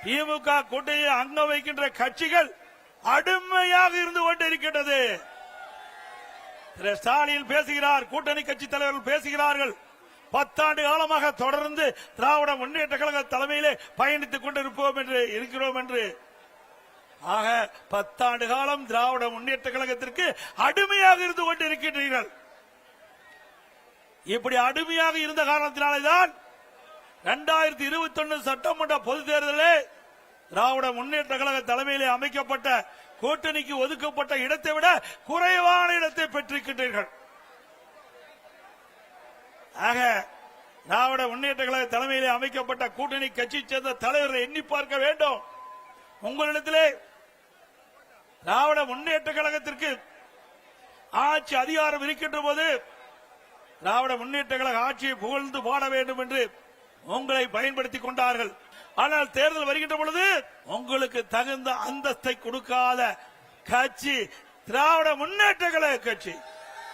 திமுக கூட்டணியை அங்க வைக்கின்ற கட்சிகள் அடிமையாக இருந்து கொண்டிருக்கின்றது. திரு ஸ்டாலின் பேசுகிறார், கூட்டணி கட்சி தலைவர்கள் பேசுகிறார்கள், 10 ஆண்டு காலமாக தொடர்ந்து திராவிட முன்னேற்ற கழக தலைமையிலே பயணித்துக் கொண்டிருப்போம் என்று இருக்கிறோம் என்று. ஆக 10 ஆண்டு காலம் திராவிட முன்னேற்ற கழகத்திற்கு அடிமையாக இருந்து கொண்டிருக்கின்றீர்கள். இப்படி அடிமையாக இருந்த காரணத்தினால்தான் 2021 சட்டமன்ற பொதுத் தேர்தலில் திராவிட முன்னேற்ற கழக தலைமையிலே அமைக்கப்பட்ட கூட்டணிக்கு ஒதுக்கப்பட்ட இடத்தை விட குறைவான இடத்தை பெற்றிருக்கின்றீர்கள். ஆக திராவிட முன்னேற்ற கழக தலைமையிலே அமைக்கப்பட்ட கூட்டணி கட்சி சேர்ந்த தலைவர்களை எண்ணி பார்க்க வேண்டும். உங்களிடத்திலே திராவிட முன்னேற்ற கழகத்திற்கு ஆட்சி அதிகாரம் இருக்கின்ற போது திராவிட முன்னேற்ற கழக ஆட்சியை புகழ்ந்து பாட வேண்டும் என்று உங்களை பயன்படுத்திக் கொண்டார்கள். ஆனால் தேர்தல் வருகின்ற பொழுது உங்களுக்கு தகுந்த அந்தஸ்தை கொடுக்காத கட்சி திராவிட முன்னேற்ற கழக கட்சி.